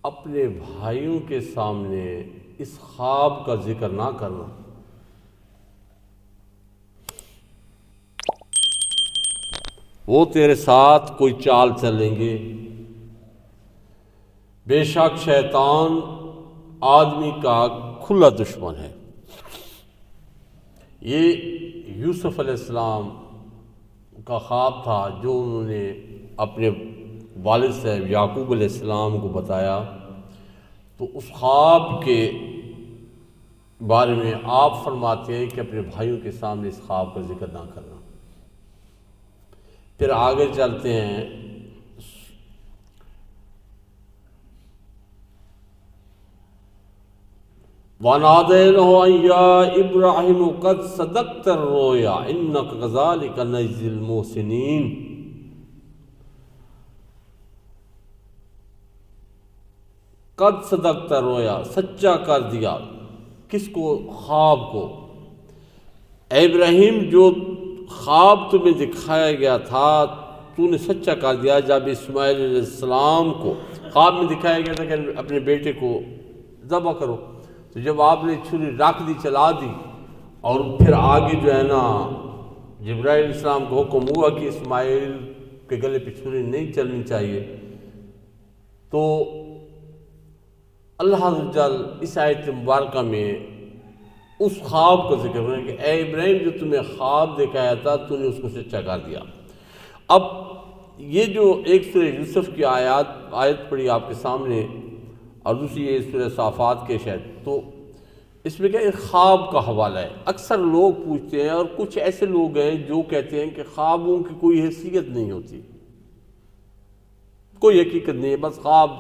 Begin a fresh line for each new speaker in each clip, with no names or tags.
اپنے بھائیوں کے سامنے اس خواب کا ذکر نہ کرنا۔ وہ تیرے ساتھ کوئی چال چلیں گے، بے شک شیطان آدمی کا کھلا دشمن ہے۔ یہ یوسف علیہ السلام کا خواب تھا جو انہوں نے اپنے والد صاحب یعقوب علیہ السلام کو بتایا۔ تو اس خواب کے بارے میں آپ فرماتے ہیں کہ اپنے بھائیوں کے سامنے اس خواب کا ذکر نہ کرنا۔ پھر آگے چلتے ہیں، وَنَادَيْنَاهُ أَن يَا إِبْرَاهِيمُ قَدْ صَدَقْتَ الرُّؤْيَا إِنَّا كَذَلِكَ نَجْزِي الْمُحْسِنِينَ۔ قد صدقت الرؤیا، سچا کر دیا۔ کس کو؟ خواب کو۔ اے ابراہیم، جو خواب تمہیں دکھایا گیا تھا تو نے سچا کر دیا۔ جب اسماعیل علیہ السلام کو خواب میں دکھایا گیا تھا کہ اپنے بیٹے کو ذبح کرو، تو جب آپ نے چھری رکھ دی، چلا دی، اور پھر آگے جو ہے نا جبرائیل علیہ السلام کو حکم ہوا کہ اسماعیل کے گلے پہ چھری نہیں چلنی چاہیے، تو اللہ عز و جل اس آیت مبارکہ میں اس خواب کا ذکر کریں کہ اے ابراہیم، جو تمہیں خواب دکھایا تھا تو نے اس کو سچا کر دیا۔ اب یہ جو ایک سورہ یوسف کی آیت پڑھی آپ کے سامنے، اور دوسری یہ سورہ صافات کے شاید، تو اس میں کیا ایک خواب کا حوالہ ہے۔ اکثر لوگ پوچھتے ہیں، اور کچھ ایسے لوگ ہیں جو کہتے ہیں کہ خوابوں کی کوئی حیثیت نہیں ہوتی، کوئی حقیقت نہیں ہے، بس خواب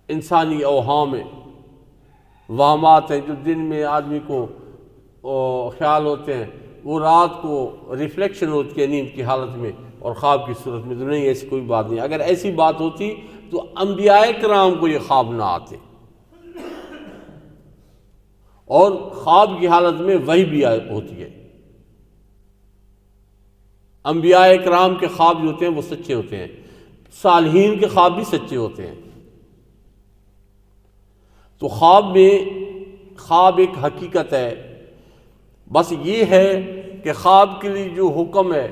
انسانی اوہام ہیں، وہمات ہیں جو دن میں آدمی کو خیال ہوتے ہیں، وہ رات کو ریفلیکشن ہوتی ہے نیند کی حالت میں اور خواب کی صورت میں۔ تو نہیں، ایسی کوئی بات نہیں۔ اگر ایسی بات ہوتی تو انبیاء کرام کو یہ خواب نہ آتے، اور خواب کی حالت میں وحی بھی ہوتی ہے۔ انبیاء کرام کے خواب جو ہوتے ہیں وہ سچے ہوتے ہیں، صالحین کے خواب بھی سچے ہوتے ہیں۔ تو خواب ایک حقیقت ہے، بس یہ ہے کہ خواب کے لیے جو حکم ہے،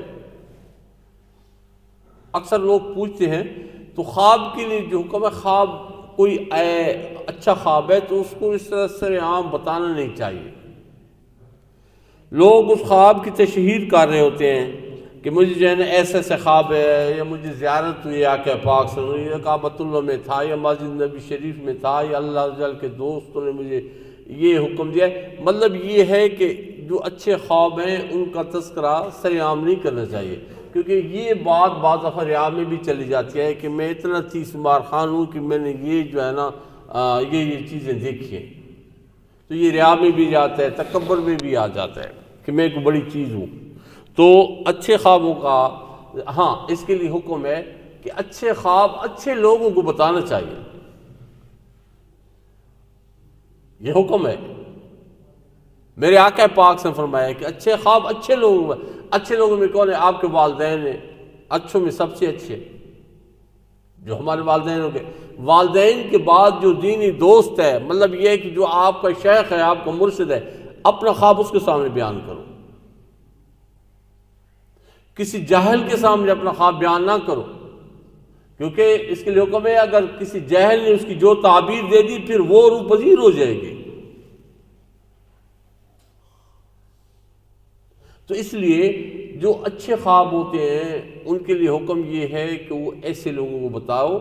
اکثر لوگ پوچھتے ہیں تو خواب کے لیے جو حکم ہے، خواب کوئی اچھا خواب ہے تو اس کو اس طرح سر عام بتانا نہیں چاہیے۔ لوگ اس خواب کی تشہیر کر رہے ہوتے ہیں کہ مجھے جو ہے نا ایسا خواب ہے، یا مجھے زیارت ہوئی آقا پاک صلی اللہ علیہ وسلم، یا کعبۃ اللہ میں تھا، یا مسجد نبی شریف میں تھا، یا اللہ عز و جل کے دوستوں نے مجھے یہ حکم دیا ہے۔ مطلب یہ ہے کہ جو اچھے خواب ہیں ان کا تذکرہ سر عام نہیں کرنا چاہیے، کیونکہ یہ بات بعض دفعہ ریا میں بھی چلی جاتی ہے کہ میں اتنا 30 مار خان ہوں کہ میں نے یہ جو ہے نا یہ چیزیں دیکھی ہیں، تو یہ ریا میں بھی جاتا ہے، تکبر میں بھی آ جاتا ہے کہ میں کوئی بڑی چیز ہوں۔ تو اچھے خوابوں کا ہاں اس کے لیے حکم ہے کہ اچھے خواب اچھے لوگوں کو بتانا چاہیے، یہ حکم ہے۔ میرے آقا پاک سے فرمایا کہ اچھے خواب اچھے لوگوں میں کون ہے؟ آپ کے والدین ہیں، اچھوں میں سب سے اچھے جو ہمارے والدین ہو گئے۔ والدین کے بعد جو دینی دوست ہے، مطلب یہ ہے کہ جو آپ کا شیخ ہے، آپ کا مرشد ہے، اپنا خواب اس کے سامنے بیان کرو، کسی جاہل کے سامنے اپنا خواب بیان نہ کرو، کیونکہ اس کے لیے حکم ہے اگر کسی جاہل نے اس کی جو تعبیر دے دی پھر وہ روح پذیر ہو جائے گی۔ تو اس لیے جو اچھے خواب ہوتے ہیں ان کے لیے حکم یہ ہے کہ وہ ایسے لوگوں کو بتاؤ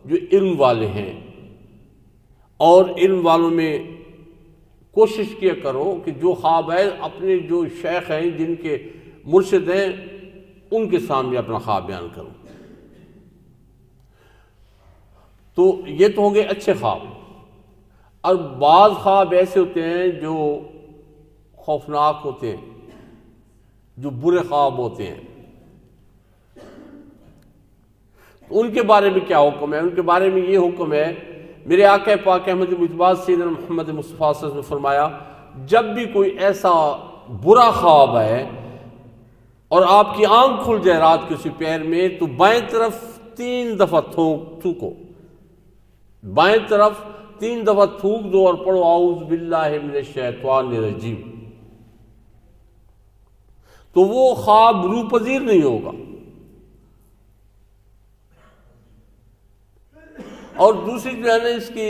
جو علم والے ہیں، اور علم والوں میں کوشش کیا کرو کہ جو خواب ہے اپنے جو شیخ ہیں، جن کے مرشد ہیں، ان کے سامنے اپنا خواب بیان کرو۔ تو یہ تو ہو گئے اچھے خواب، اور بعض خواب ایسے ہوتے ہیں جو خوفناک ہوتے ہیں، جو برے خواب ہوتے ہیں، ان کے بارے میں کیا حکم ہے؟ ان کے بارے میں یہ حکم ہے، میرے آقا پاک احمد مجتبی سیدنا محمد مصطفیٰ صلی اللہ علیہ وسلم نے فرمایا، جب بھی کوئی ایسا برا خواب ہے اور آپ کی آنکھ کھل جائے رات کے اسی پیر میں، تو بائیں طرف 3 دفعہ تھوکو، بائیں طرف 3 دفعہ تھوک دو اور پڑھو اعوذ باللہ من الشیطان الرجیم، تو وہ خواب روح پذیر نہیں ہوگا۔ اور دوسری جو ہے نا، اس کی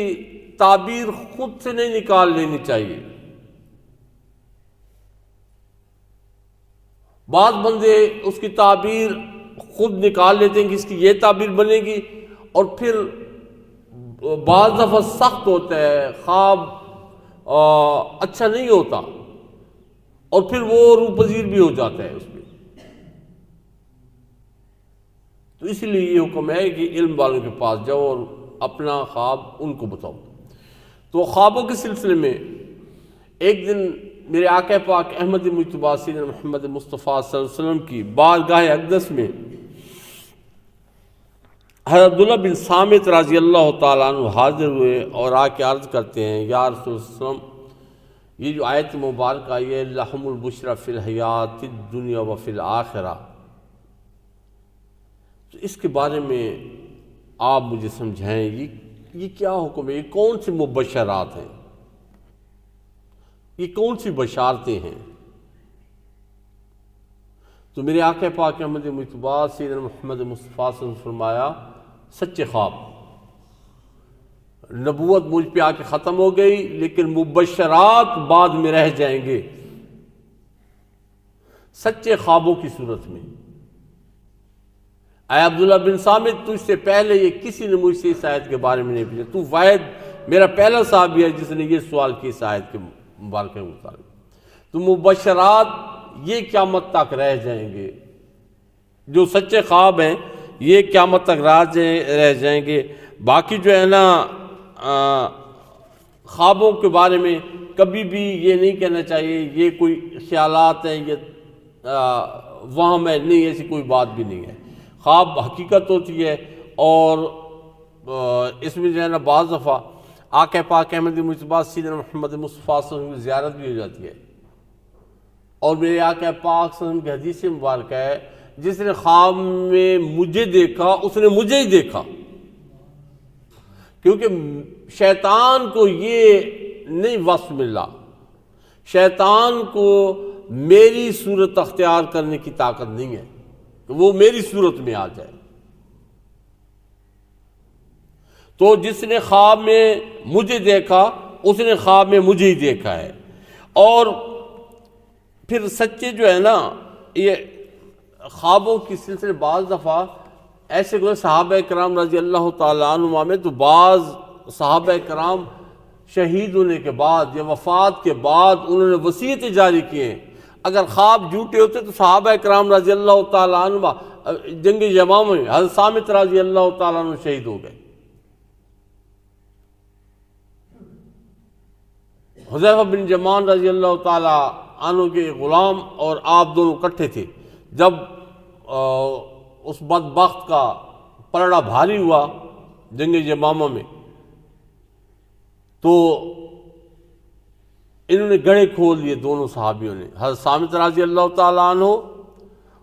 تعبیر خود سے نہیں نکال لینی چاہیے۔ بعض بندے اس کی تعبیر خود نکال لیتے ہیں کہ اس کی یہ تعبیر بنے گی، اور پھر بعض دفعہ سخت ہوتا ہے، خواب اچھا نہیں ہوتا، اور پھر وہ روح پذیر بھی ہو جاتا ہے اس میں۔ تو اس لیے یہ حکم ہے کہ علم والوں کے پاس جاؤ اور اپنا خواب ان کو بتاؤ۔ تو خوابوں کے سلسلے میں ایک دن میرے آقا پاک احمد مجتبیٰ سیدنا محمد مصطفیٰ صلی اللہ علیہ وسلم کی بارگاہ اقدس میں حضرت عبداللہ بن صامت رضی اللہ تعالیٰ عنہ حاضر ہوئے اور آ کے عرض کرتے ہیں، یا رسول اللہ صلی اللہ علیہ وسلم، یہ جو آیت مبارکہ آئی ہے لَهُمُ الْبُشْرَى فِي الْحَيَاةِ الدُّنْيَا وَفِي الْآخِرَةِ، تو اس کے بارے میں آپ مجھے سمجھائیں، یہ کیا حکم ہے؟ یہ کون سی مبشرات ہیں؟ یہ کون سی بشارتیں ہیں؟ تو میرے آقا پاک احمد مجتبیٰ سیدنا محمد مصطفیٰ صلی اللہ علیہ وسلم فرمایا، سچے خواب۔ نبوت مجھ پہ آ کے ختم ہو گئی، لیکن مبشرات بعد میں رہ جائیں گے سچے خوابوں کی صورت میں۔ اے عبداللہ بن صامت، تجھ سے پہلے یہ کسی نے مجھ سے اس آیت کے بارے میں نہیں پوچھا، تو واحد میرا پہلا صحابی ہے جس نے یہ سوال کیا اس آیت کے مبارکہ کے مطابق۔ تو مبشرات یہ قیامت تک رہ جائیں گے، جو سچے خواب ہیں یہ قیامت تک رہ جائیں گے۔ باقی جو ہے نا خوابوں کے بارے میں کبھی بھی یہ نہیں کہنا چاہیے یہ کوئی خیالات ہیں، یہ وہم ہے، نہیں، ایسی کوئی بات بھی نہیں ہے۔ خواب حقیقت ہوتی ہے، اور اس میں جو ہے نا بعض دفعہ آقا پاک احمد مجتبیٰ سیدنا محمد مصطفیٰ صلی اللہ علیہ وسلم کی زیارت بھی ہو جاتی ہے، اور میرے آقا پاک صلی اللہ علیہ وسلم کی حدیث مبارکہ ہے، جس نے خواب میں مجھے دیکھا اس نے مجھے ہی دیکھا، کیونکہ شیطان کو یہ نہیں وصف ملا، شیطان کو میری صورت اختیار کرنے کی طاقت نہیں ہے کہ وہ میری صورت میں آ جائے۔ تو جس نے خواب میں مجھے دیکھا اس نے خواب میں مجھے ہی دیکھا ہے۔ اور پھر سچے جو ہے نا، یہ خوابوں کی سلسلے بعض دفعہ ایسے کوئی صحابہ کرام رضی اللہ تعالیٰ عنہ میں، تو بعض صحابہ کرام شہید ہونے کے بعد یا وفات کے بعد انہوں نے وصیتیں جاری کی ہیں۔ اگر خواب جھوٹے ہوتے تو صحابہ کرام رضی اللہ تعالیٰ عنہ جنگ یمامہ میں حضرت صامت رضی اللہ تعالیٰ عنہ شہید ہو گئے، حذیفہ بن یمان رضی اللہ تعالیٰ عنہ کے غلام اور آپ دونوں اکٹھے تھے۔ جب اس بدبخت کا پلڑا بھاری ہوا جنگ یمامہ میں، تو انہوں نے گڑھے کھول لیے دونوں صحابیوں نے، حضرت صامت رضی اللہ تعالیٰ عنہ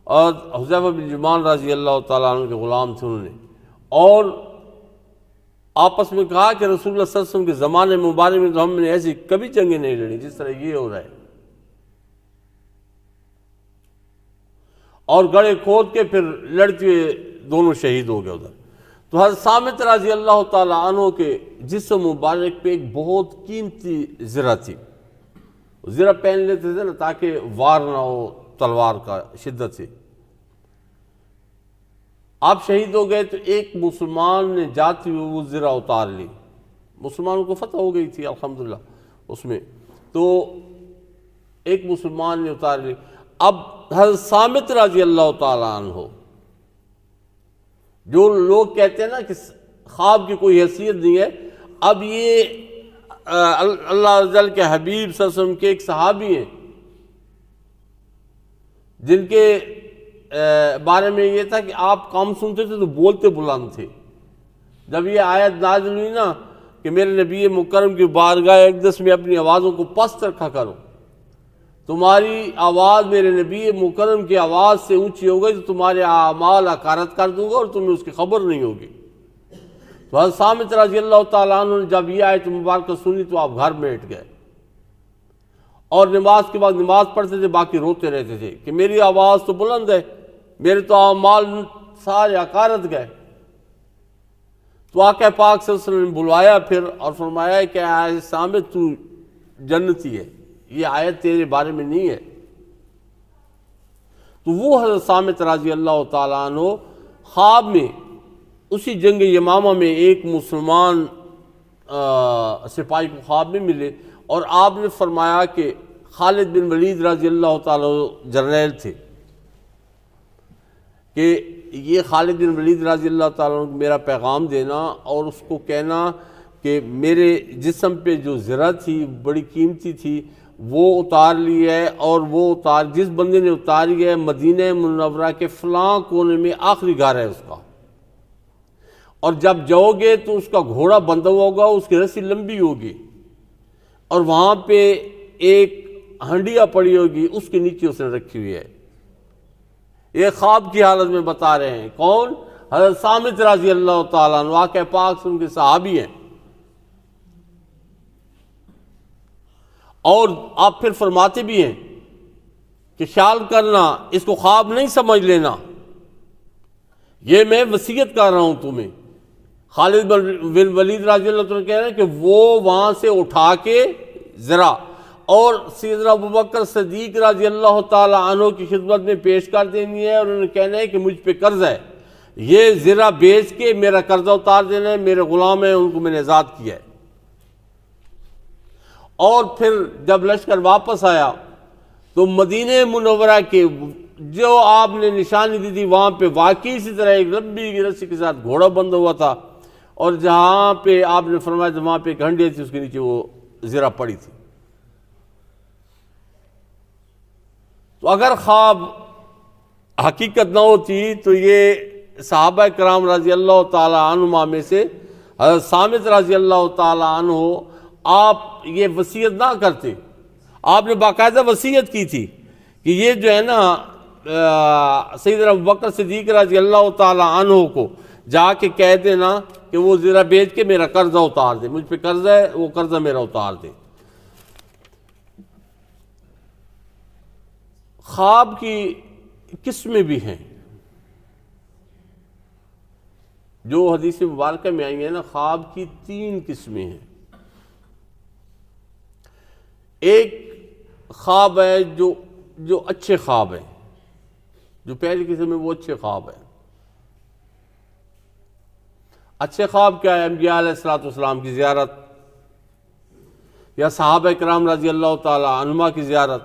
اور حذیفہ بن یمان رضی اللہ تعالیٰ عنہ کے غلام تھے انہوں نے، اور آپس میں کہا کہ رسول اللہ صلی اللہ علیہ وسلم کے زمانے مبارک میں تو ہم نے ایسی کبھی جنگیں نہیں لڑی جس طرح یہ ہو رہا ہے، اور گڑھے کھود کے پھر لڑتے ہوئے دونوں شہید ہو گئے ادھر۔ تو حضرت صامت رضی اللہ تعالیٰ عنہ کے جسم مبارک پہ ایک بہت قیمتی زرہ تھی، زرہ پہن لیتے تھے نا تاکہ وار نہ ہو تلوار کا شدت سے۔ آپ شہید ہو گئے تو ایک مسلمان نے جاتی ہوئی وہ زرہ اتار لی، مسلمانوں کو فتح ہو گئی تھی الحمدللہ اس میں، تو ایک مسلمان نے اتار لی۔ اب حضرت صامت رضی اللہ تعالیٰ عنہ، جو لوگ کہتے ہیں نا کہ خواب کی کوئی حیثیت نہیں ہے، اب یہ اللہ عز و جل کے حبیب صلی اللہ علیہ وسلم کے ایک صحابی ہیں جن کے بارے میں یہ تھا کہ آپ کم سنتے تھے تو بولتے بلند تھے۔ جب یہ آیت نازل ہوئی نا کہ میرے نبی مکرم کی بارگاہ اقدس میں اپنی آوازوں کو پست رکھا کرو، تمہاری آواز میرے نبی مکرم کی آواز سے اونچی ہو گئی تو تمہارے اعمال حقارت کر دوں گا اور تمہیں اس کی خبر نہیں ہوگی۔ تو حضرت صامت رضی اللہ تعالیٰ عنہ نے جب یہ آیت مبارکہ سنی تو آپ گھر میں بیٹھ گئے اور نماز کے بعد نماز پڑھتے تھے، باقی روتے رہتے تھے کہ میری آواز تو بلند ہے، میرے تو اعمال سارے عقارت گئے۔ تو آقا پاک صلی اللہ علیہ وسلم نے بلوایا پھر اور فرمایا کہ اے صامت تو جنتی ہے، یہ آیت تیرے بارے میں نہیں ہے۔ تو وہ حضرت صامت رضی اللہ تعالیٰ عنہ خواب میں اسی جنگ یمامہ میں ایک مسلمان سپاہی کو خواب میں ملے اور آپ نے فرمایا کہ خالد بن ولید رضی اللہ تعالیٰ جرنیل تھے کہ یہ خالد بن ولید رضی اللہ تعالیٰ عنہ میرا پیغام دینا اور اس کو کہنا کہ میرے جسم پہ جو زرہ تھی بڑی قیمتی تھی وہ اتار لی ہے، اور وہ جس بندے نے اتاری ہے مدینہ منورہ کے فلاں کونے میں آخری گھر ہے اس کا، اور جب جاؤ گے تو اس کا گھوڑا بندھا ہوا ہوگا، اس کی رسی لمبی ہوگی اور وہاں پہ ایک ہنڈیا پڑی ہوگی، اس کے نیچے اس نے رکھی ہوئی ہے۔ یہ خواب کی حالت میں بتا رہے ہیں، کون؟ حضرت صامت رضی اللہ تعالیٰ عنہ، آقا پاک ان کے صحابی ہیں۔ اور آپ پھر فرماتے بھی ہیں کہ خیال کرنا، اس کو خواب نہیں سمجھ لینا، یہ میں وصیت کر رہا ہوں تمہیں۔ خالد بن ولید رضی اللہ عنہ کہہ رہے ہیں کہ وہ وہاں سے اٹھا کے ذرا اور سیدنا ابوبکر صدیق رضی اللہ تعالی عنہ کی خدمت میں پیش کر دینی ہے، اور انہوں نے کہنا ہے کہ مجھ پہ قرض ہے، یہ ذرا بیچ کے میرا قرضہ اتار دینا ہے، میرے غلام ہیں ان کو میں نے آزاد کیا ہے۔ اور پھر جب لشکر واپس آیا تو مدینہ منورہ کے جو آپ نے نشانی دی تھی وہاں پہ واقعی اسی طرح ایک لمبی رسی کے ساتھ گھوڑا بندھا ہوا تھا، اور جہاں پہ آپ نے فرمایا تھا وہاں پہ ایک ہنڈیا تھی، اس کے نیچے وہ زرہ پڑی تھی۔ تو اگر خواب حقیقت نہ ہوتی تو یہ صحابہ کرام رضی اللہ تعالی عنہما میں سے حضرت صامت رضی اللہ تعالی عنہ آپ یہ وصیت نہ کرتے۔ آپ نے باقاعدہ وصیت کی تھی کہ یہ جو ہے نا سیدنا ابوبکر صدیق رضی اللہ تعالی عنہ کو جا کے کہہ دینا کہ وہ زرہ بیچ کے میرا قرضہ اتار دے، مجھ پہ قرضہ ہے وہ قرضہ میرا اتار دے۔ خواب کی قسمیں بھی ہیں جو حدیث مبارکہ میں آئی ہیں نا، خواب کی 3 قسمیں ہیں۔ ایک خواب ہے جو اچھے خواب ہیں، جو پہلی قسم ہے وہ اچھے خواب ہیں۔ اچھے خواب کیا ہے؟ انبیاء علیہ السلام کی زیارت، یا صحابہ کرام رضی اللہ تعالی عنہما کی زیارت،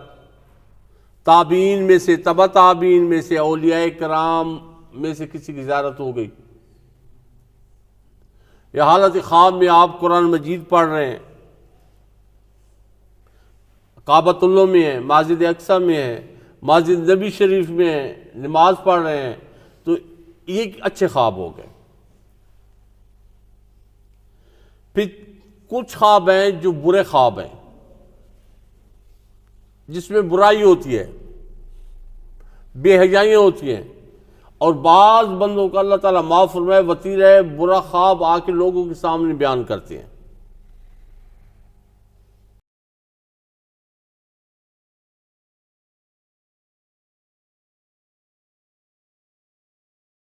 تابعین میں سے، تبع تابعین میں سے، اولیاء کرام میں سے کسی کی زیارت ہو گئی، یا حالت خواب میں آپ قرآن مجید پڑھ رہے ہیں، کعبۃ اللہ میں ہیں، مسجد اقصی میں ہیں، مسجد نبی شریف میں ہیں، نماز پڑھ رہے ہیں، تو یہ اچھے خواب ہو گئے۔ پھر کچھ خواب ہیں جو برے خواب ہیں، جس میں برائی ہوتی ہے، بے حیائیاں ہوتی ہیں، اور بعض بندوں کا اللہ تعالیٰ معاف فرمائے وطیرہ برا خواب آ کے لوگوں کے سامنے بیان کرتے ہیں۔